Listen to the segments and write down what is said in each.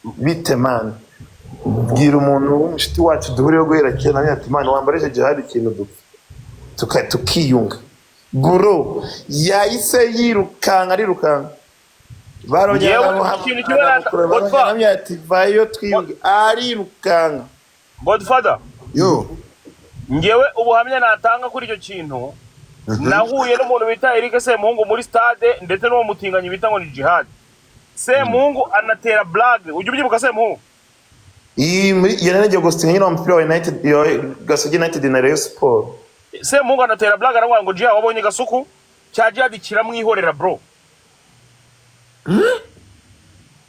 bite man bwira umuntu w'inshuti wacu duhuriyeho guhera kera namwe ati man wambareje jihad ikintu dupfa tukiyunga bro yahise yirukanka barongera namwe ati vayo twiyunge arirukanka Godfather yo ngewe ubuhamya natanga kuri icyo kintu nahuye n'umuntu bita Eric Semuhungu muri stade ndetse n'uwo mutinganyi bita ngo ni Jihad Semuhungu anatera blague ujye ubyibuka Semuhungu yanagiye gustinga nyine umupira wa United Gasogi United na Rayon Sport Semuhungu anatera blague aravuga ngo Jihad wabonye Gasuku cya Jihad kiramwihorera bro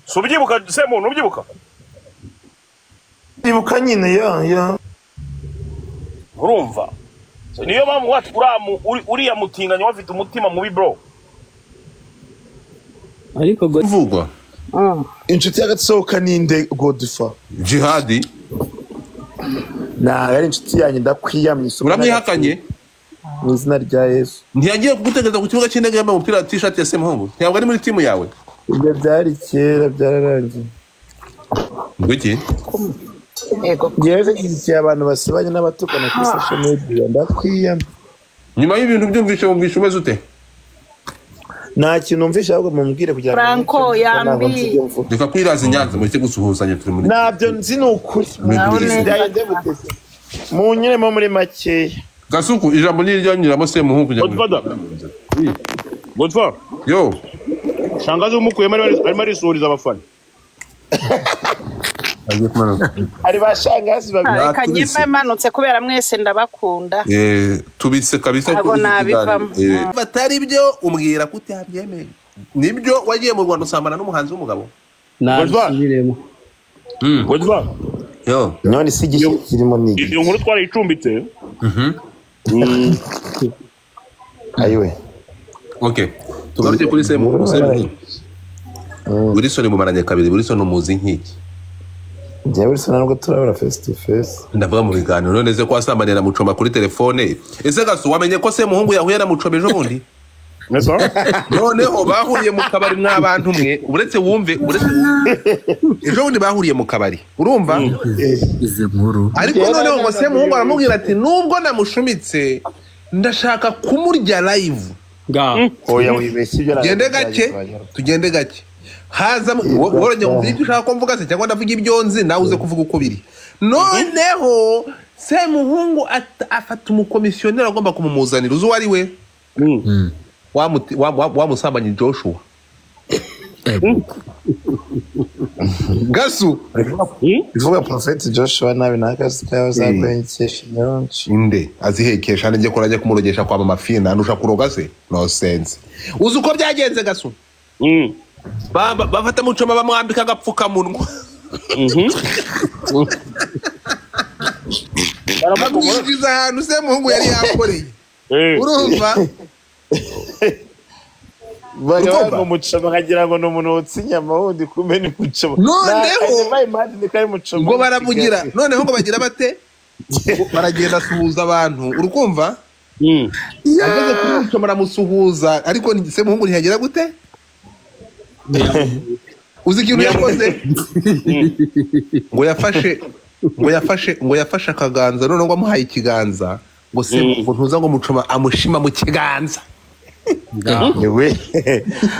so ubyibuka Semuhungu ubyibuka ndibuka nyine ya urumva niyo mpamvu wati uriya mutinganya wafite umutima mubi bro ariko vugwa inshuti y'agasohoka ninde Godfather Jihad na yari inshuti yanjye ndakwiyamye uramwihakanye mu izina rya Yesu ntiyagiye kugutegereza ku kibuga cy'indege yambaye umupira t-shirt ya Semuhungu ntabwo ari muri timu yawe ibyo byari kera byararangiye ngwiki ngewe ngiye abantu basebanye n'abatukana kuri social media ndakwiyamye nyuma y'ibintu byumvishe umvishe umeze ute nta kintu umvishe ahubwo mumbwire kugira ngo Franco yambi reka kwiraza Nyanza muri cyo gusuhuzanya turi muri nabyo nzi n'ukuri mu nyiremo muri makeya Gasuku ijambo n'iryanyuramo Semuhungu Godfather yo shangazi umukuyemo arimo arisuhuriza abafana ari bashangazi babiri kanyema manutse kubera mwese ndabakunda tubitse kabisa ko batari byo umbwira ko utabyemeye nibyo wagiye mu Rwanda usambana n'umuhanzi w'umugabo nabiremo Godfather yo none si igihe kirimo ni iyo nkuru twarayicumbitse ayiwe okay tugaruke kuri Semuhungu Wilson mumaranye kabiri Wilson umuzi nk'iki njye Wilson ntabwo turabura face to face ndavuga mu biganiro none ze ko asambanira Mucoma kuri telefone ese Gasu wamenye ko Semuhungu yahuye na Mucoma ejo bundi noneho bahuriye mu kabari mw'abantu mwe uretse wumve ejo bundi bahuriye mu kabari urumva ize nkuru ariko noneho ngo Semuhungu aramubwira ati nubwo namushumitse ndashaka kumurya live oya wibeshye ibyo tugende gake haza woronye umvike ushaka ko mvuga se cyangwa ndavuga ibyo nzi nawe uze kuvuga uko biri noneho Semuhungu afata umukomisiyoneri agomba kumumuzanira uzi wari we wamusambanye Joshua Gasu ivuga Prophet Joshua nabi nakazi kayo zabenkesha nyonchi inde azihekesha nje ko najye kumurogesha kwa mama Fina nusha kuroga se no sense uzi uko byagenze Gasu bafata Mucoma bamwambika agapfuka munwa baramugiza ahantu Semuhungu yari yakoreye urumva bagabo Mucoma nkagira ngo no muntu utsinyama wundi kumeni Mucoma noneho ngo baramugira noneho ngo bagira bate baragenda suhuza abantu urukumva ageze kuri Mucoma aramusuhuza ariko Semuhungu ntiyagira gute uzi ikintu yakoze ngo yafashe akaganza none ngo amuhaye ikiganza ngo Semuhungu ntuza ngo Mucoma amushima mu kiganza yewe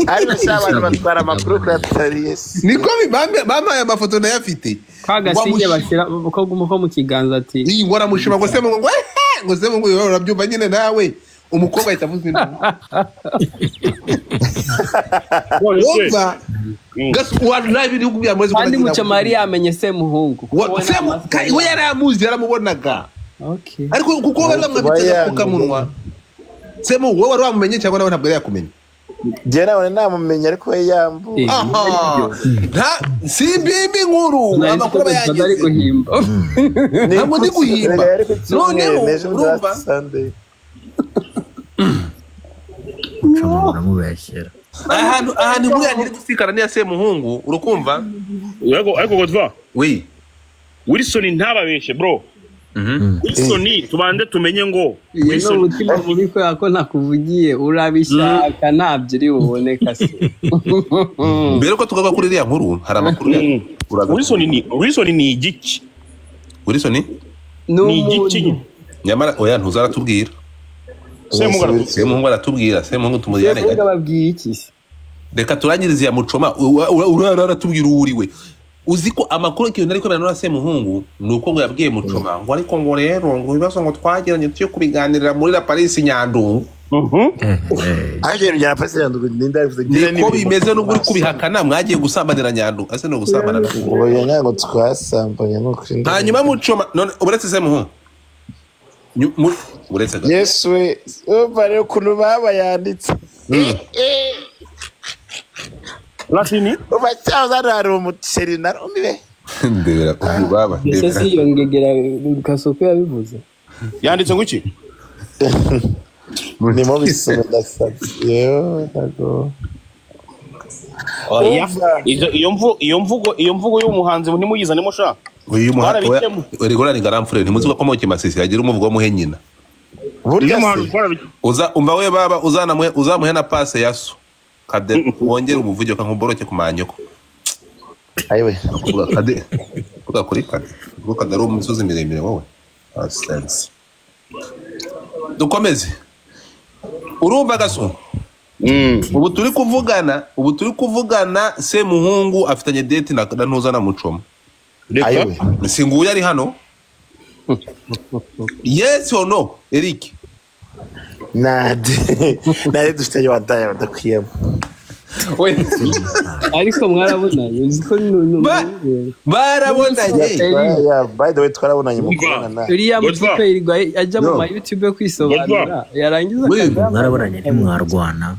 ari basaba batwara amakuru kuri Atariyes niko bamaye amafoto ndayafite kwagasinye bashyira ko mu kiganza ati iyi ngora mushima ngo Semuhungu ngo Semuhungu urabyumva nyine nawe umukobwa ahita avuza induru wumva Gasu wallahi biri kubya mwezi kandi Mucoma yari yamenye Semuhungu we yari amuzi yaramubonaga okay ariko kuko bari bamwambitse kukamunwa Semuhungu wowe wari wamumenye cyangwa nawe ntabwo yari yakumenye je nawe namumenye ariko we yambu simbimbi nkuru amakuru bayageze ari guhimba ntabwo ndi guhimba noneho urumva mubeshyera ahantu muri yandi gusikana niya Semuhungu urukumva ariko Godfather oui Wilson ntababeshe bro Wilson tubande tumenye ngo Wilson umutima mubi ko yako nakuvugiye urabishaka ntabyo uri buboneka se. mbere ko tugaga kuri iriya nkuru hari amakuru Wilson ni igiki Wilson ni igiki nyamara oya ntuzaratubwira Semuhungu aratubwira Semuhungu tumujyane Semuhungu ababwiye iki se reka turangirize ya Muchoma uraratubwira uriwe uzi ko amakuru kintu ariko bana Semuhungu nuko ngo yabwiye Muchoma ngo ariko ngo rero ngo bibazo ngo twagiranye cyo kubiganirira muri la Paris Nyandungu aje rya Paris Nyandungu nindavuze ko bimeze no guri kubihakana mwagiye gusambanira Nyandungu ase no gusambana oya nyango twasambanye no kuri hanyuma Muchoma none uburetse Semuhungu uretse Yesu ubare kuno baba yanditse Latini ubacyaza ari umuceri narumiwe ndebera kuno baba ese si yongegera Kasoko yabivuze yanditse ngo iki ni mo bisome dasabye tago iyo mvugo y'umuhanzi ntimuyizanemo sha uyu muhanzi rigorani garamfure ntimuzi ko moke masisi yagira umuvugo muhe nyina umva we baba uzamuhe na passe yaso kade wongera umuvugo kankuboroke kumanyoko ayiwe kade kuri kade ari umusozi miremire wowe sense dukomeze urumva gaso ubu turi kuvugana Semuhungu afitanye date na ntuza na Muchoma ayiwe singuye ari hano yes or no Eric nade dufite wadaye badakwiyemo ariko mwarabonanye uziko barabonanye by the way twarabonanye mu kubonana uriya mutipe irwa ajya mu YouTube kwisobanura yarangiza mwarabonanye ntimwarwana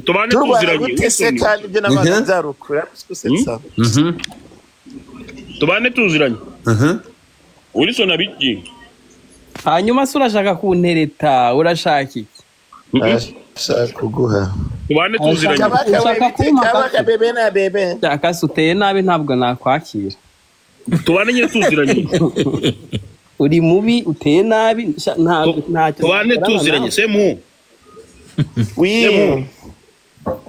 tubane tuziranye utese kandi byo nabanza byarukura gusetsa tubane tuziranye Wilson abiki hanyuma se urashaka kuntereta urashaka iki ashaka kuguha tubane tuziranye kabaka bebe na bebe cyakase uteye nabi ntabwo nakwakira tubane nyine tuziranye uri mubi uteye nabi ntacyo tubane tuziranye Semu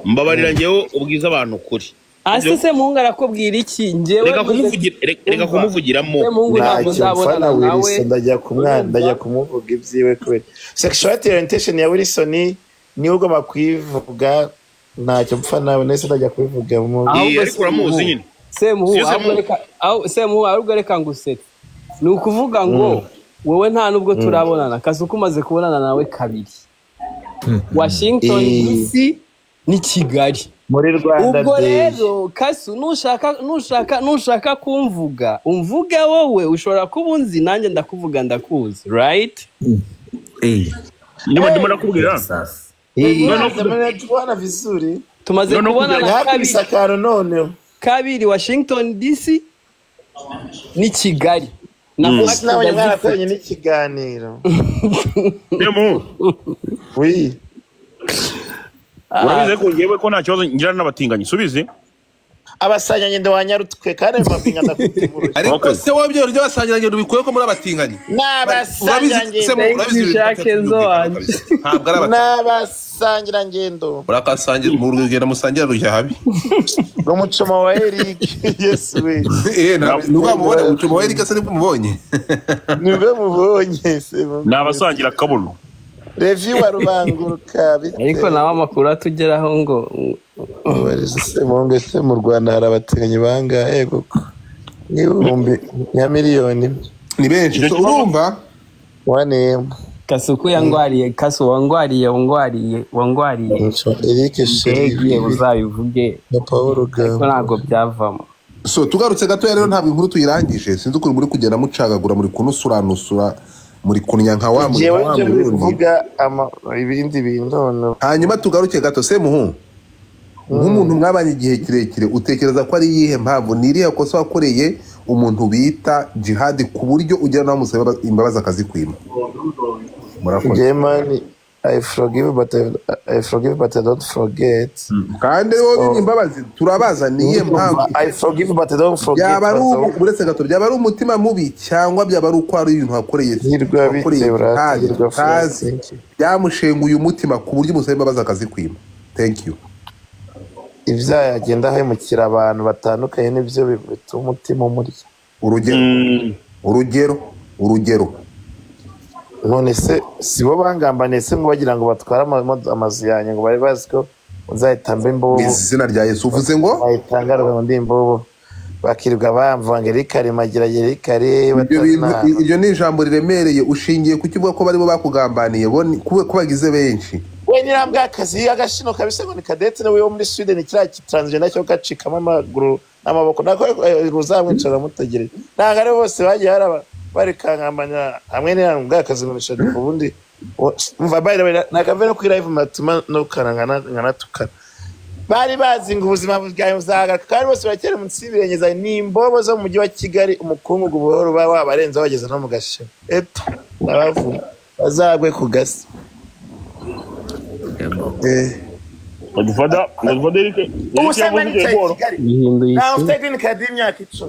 mbabarira ngewe ubwiza abantu kuri ase Semuhungu arakubwira iki ngewe reka kumuvugiramo Semuhungu ntabwo nzabonana nawe ndajya kumuvuga ibyiwe kubera sexuality orientation ya Wilson ni ugomba kwivuga ntacyo mpfa nawe nese ndajya kubivuga mu ariko uramuzi nyine Semuhungu ahubwo reka ngusetse ni ukuvuga ngo wowe nta nubwo turabonana Kasoko umaze kubonana nawe kabiri Washington DC ni Kigali muri Rwanda ubwo rero Kasu nushaka kumvuga umvuga wowe ushobora kuba unzi nanjye ndakuvuga ndakuzi right ndimo nakubwira tubona visuri tumaze kubona kabiri none kabiri Washington DC ni Kigali nawe mwarakoranye n'ikiganiro oui urabize ko ngewe ko nta kibazo ngira n'abatinganyi subize abasanganye ndo wanyarutwe kandi mapinga ndakutiburu ariko se wabyo uryo basanganye ndo bikuye ko muri abatinganyi n'abasangira ngendo urakasangira mu rugendo musangira rujya habi ngo Muchoma wa Eric yes we nuba mubona Muchoma wa Eric asa n'umubonye nube mubonye sebo n'abasangira kabuno review wa rubanguruka ariko nawe amakuru atugeraho ngo Semuhungu se mu Rwanda hari abatinganyi bangahe koko n'ibihumbi ya miliyoni ni benshi urumva wane Kasoko yangwariye Kaso wangwariye Eric Sheri uzabivuge na Paul Gabo ntabwo byavamo so tugarutse gato rero ntabwo inkuru tuyirangije sinzi uko muri kugenda mucagagura muri kunusuranusura muri kunya nka wa muri kuvuga ibindi bintu hanyuma tugaruke gato Semuhungu nk'umuntu mwabanye igihe kirekire utekereza ko ari yihe mpamvu niriya kosa wakoreye umuntu bita Jihad ku buryo ujya namusaba imbabazi akazikwima murakoze I forgive but I don't forget. kandi wowe imbabazi turabaza niye mpamvu I forgive but I don't forget. byaba ari uretse gato byaba ari umutima mubi cyangwa byaba ari uko ari ibintu wakoreye kazi byamushenguye umutima ku buryo umusaba imbabazi akazikwima. Thank you. Ivya yagenda ahemukira abantu batandukanye nibyo bituma umutima umurya. Urugero none se sibo bangambaniye se ngo bagira ngo batware amazu yanjye ngo bari bazi ko uzahita mbe imbobo izina rya Yesu uvuze ngo bayitangarwa ndi imbobo bakirirwa bamvanga rikari magira rikari ibyo ni ijambo riremereye ushingiye ku kivuga ko barimo bakugambaniye ko bagize benshi we nirambwa akazi agashino kabise ngo ni Cadette nawe wo muri Sweden kira transgender cyo gacikamo amaguru n'amaboko nako ruzamwicara mutegereje ntago ari bose bagiye haraba bari kankambanya hamwe n'irambwa akazi ngo nishaka ubundi umva bayire nakave no kuri live matuma no karangana nkanatukana bari bazi ngo ubuzima bwawe buzaga kandi bose bakere mu nsibirengeza ni imbobo zo mu mujyi wa Kigali umukungu buhoro babarenza bageze no mu gashyo nabavu bazagwe ku gasi Odufada Erike nawe ufite ikadi y'imyaka 10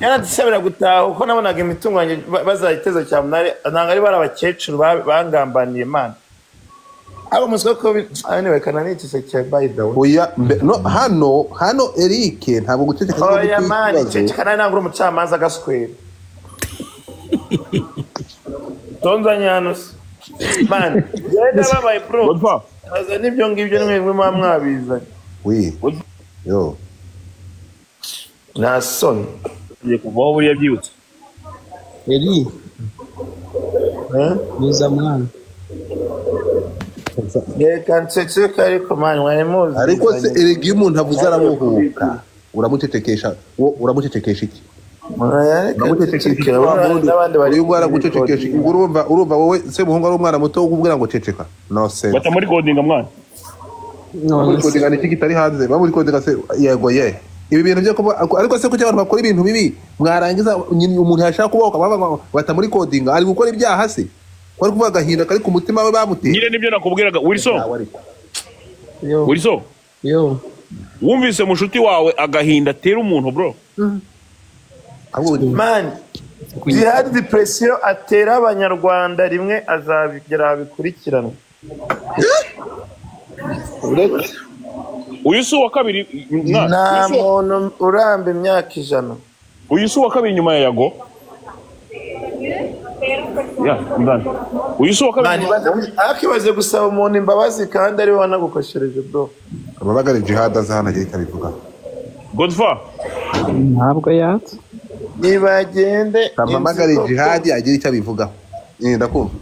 yaradusabira gutaha uko nabonaga imitungo yanjye bazayiteza cyane nanga ari barabakecuru bangambaniye man abo muswe ko anyway kana nitise cya by the way oya no hano Erike ntabwo guceceka oya man cecekana nangura umucamanza gaswera tonzanyanos man yenda babaye bro aza nibyo ngibyo nimwe mwamwabiza yo nason ye kuvaho buri yabyutse Eri niza mwana reka nseceka ariko mani mwamuzi ariko se Erike umuntu avuze aramuhuka uramucecekesha iki n'abandi bari ngwara gucecekesha urumva wowe se muhungu ari umwana muto ukubwira ngo ceceka no se bata muri codinga mwana muri codinga ni kitari hanze muri codinga se yego ibi bintu byo kuba ariko se kuki abantu bakora ibintu bibi mwarangiza umuntu yashaka kubaho bata muri codinga ari gukora ibyaha se kwari kuvuga gahinda kari ku mutima we bamuteye nyine nibyo nakubwiraga Wilson wumvise mushuti wawe agahinda tera umuntu bro man Jihad depression atera abanyarwanda rimwe azabigera bikurikirana Uyusu wa kabiri nta muntu uramba imyaka 100 Uyusu wa kabiri nyuma ya Yago ndani Uyusu wa kabiri akibaze gusaba umuntu imbabazi kandi ari wanagukoshereje bro ababagare Jihad azahana gihe kabivuga Godfa ntabwo yatse nibagende amamagare Jihad agira icyo abivuga ndakumva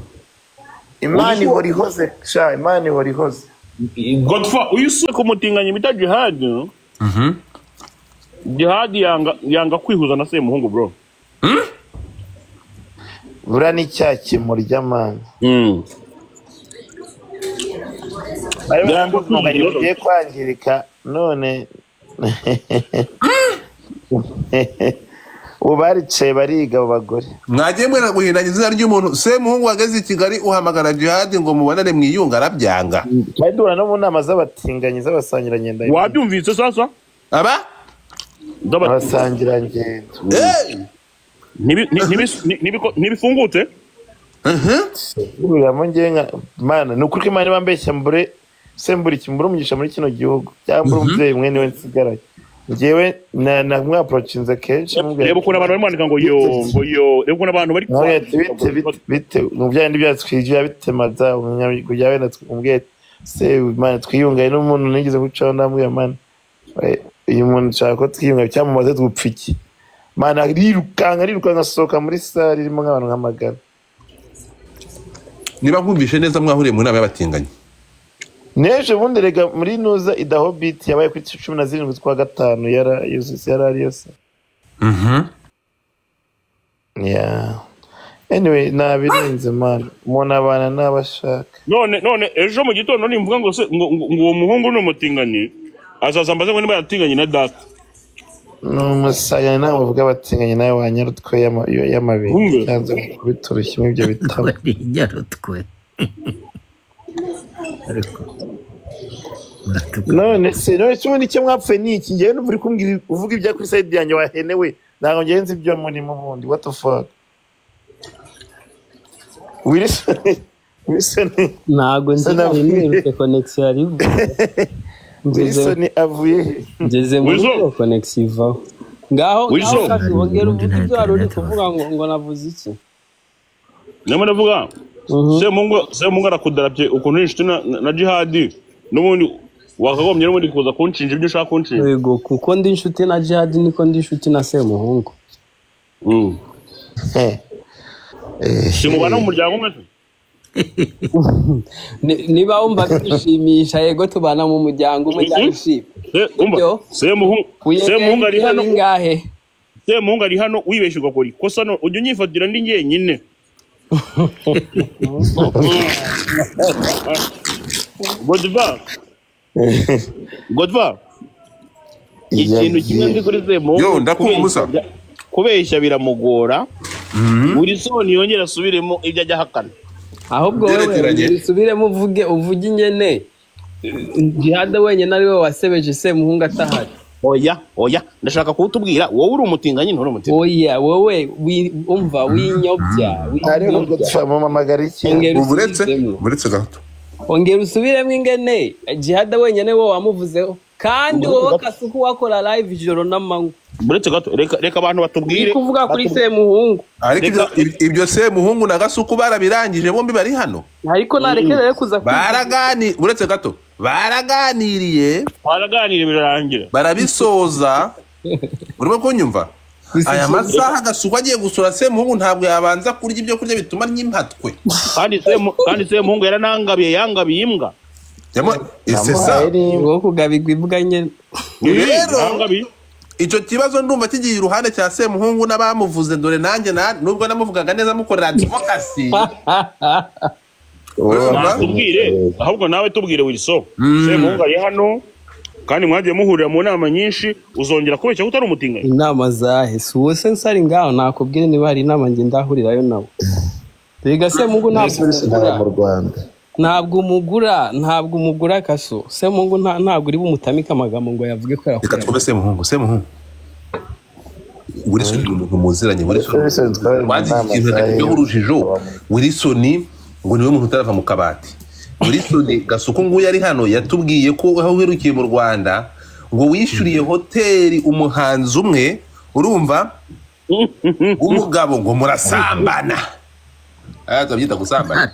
Imani horihoze sha Imani horihoze Godfa Uyusu kumutinganya bita Jihad Jihad yanga kwihuza na se muhungu bro bura ni cyaki murya man ayo kwangirika none ubarice bariga abagore mwagiye mwera guhindanya izina ry'umuntu se muhungu wageze i Kigali uhamagara Jihad ngo mubonane mwiyunga arabyanga cyadura no mu nama z'abatinganyi z'abasangira ngenda wabyumvise sasa aba abasangira ngendo ntibifungutse buramo ngenga mana nukuri ko Imana bambeshya mbure sembura ikimbura umugisha muri kino gihugu cyangwa umubyeyi mwe niwe nsigaraye ngewe na mwaprochinze kenshi reba ukuntu abantu barimo ngo yo reba ukuntu abantu bari bite mu byandi byatwije bitemaza kujya wenda twumbwe se Imana twiyungaye n'umuntu nigeze gucaho ndambwiye Imana uyu muntu nshaka twiyunga cyamumaze twupfiki Imana rirukanka soka muri sare irimo nk'abantu nk'amagara niba nkumvishe neza mwahuriye mu nama y'abatinganye neje bundi rega muri nuza idaho beat yabaye kuri 17 kwa gatanu yarari yose anyway nabirenze man umuntu abana n'abashaka none ejo mu gitondo nimvuga ngo uwo muhungu n'umutinganye azaza mbaze ngo niba yatinganye na data n'umusaya nawe uvuga batinganye nawe wanyarutwe y'amabiri cyanze kubiturushya ibyo bitabo yarutwe ariko none kimwe n'icyo mwapfuye ni iki ngewe numva uri kumbwira uvuga ibya kuri side yanjye wahenewe ntabwo ngewe nzi ibyo murimo bundi what the fuck Wilson ntabwo nzi nirutse connection ari Wilson avuye he ngeze muri connection ivaho ngaho wongera uvuga ibyo wari uri kuvuga ngo navuze iki nyuma navuga Semungu arakudarabye ukuntu inshuti na Jihad n'ubundi wakagombye n'ubundi kuza kunshinja ibyo ushaka kunshinja yego kuko ndi inshuti na Jihad niko ndi inshuti na Semuhungu simubana mu muryango umwe niba wumva bishimisha yego tubana mu muryango umwe cyashimye Semuhungu ari hano ngahe Semuhungu ari hano wibeshye ugakora ikosa no ujye unyifatira ndi ngenyine Godva ikintu kimwe ndi kuri Semuhungu ndakumva kubeshya biramugora buri soni yongera asubiremo ibyo ajya hakana ahubwo wewe usubiremo uvuge ingene Jihad wenyine ari we wasebeje Semuhungu atahari oya ndashaka kutubwira wowe uri umutinganyi nturi umutinganyi oya wowe umva winyobya ariko Godfa mumamagara iki buretse gato ongera usubiremo ingene Jihad wenyine wo wamuvuzeho kandi wowe Kasuku wakora live ijoro n'amanywa buretse gato reka abantu batubwire kuvuga kuri Semuhungu ariko ibyo Semuhungu na Gasuku barabirangije bombi bari hano ariko narekereye kuza buretse gato baraganiriye birarangira barabisoza urimo kunyumva aya masaha Gasuku agiye gusura Semuhungu ntabwo yabanza kurya ibyo kurya bituma nyimpatwe kandi Semuhungu yaranangabiye yangabiye imbwa isesa wo kugabigwa imbwa nyene rero icyo kibazo ndumva kigiye iruhande cya Semuhungu n'abamuvuze dore nanjye nubwo namuvugaga neza mukorera advocacy tubwire ahubwo nawe tubwire Wilson Semuhungu ari hano kandi mwagiye muhurira mu nama nyinshi uzongera kubeshya ko utari umutinganyi inama zahe si uwo sensari ngaho nakubwire niba hari inama nge ndahurirayo nabo rega Semuhungu mu Rwanda ntabwo umugura Kaso Semuhungu ntabwo uri bumutamika amagambo ngo yavuge ko reka twumve Semuhungu Wilson ni umuntu muziranye Wilson wazi ikintu cyo urujijo Wilson ngo niwe muntu utarava mu kabati Wilson Gasuku ngo yari hano yatubwiye ko aho wirukiye mu Rwanda ngo wishyuriye hoteli umuhanzi umwe urumva umugabo ngo murasambana aya tabyita gusambana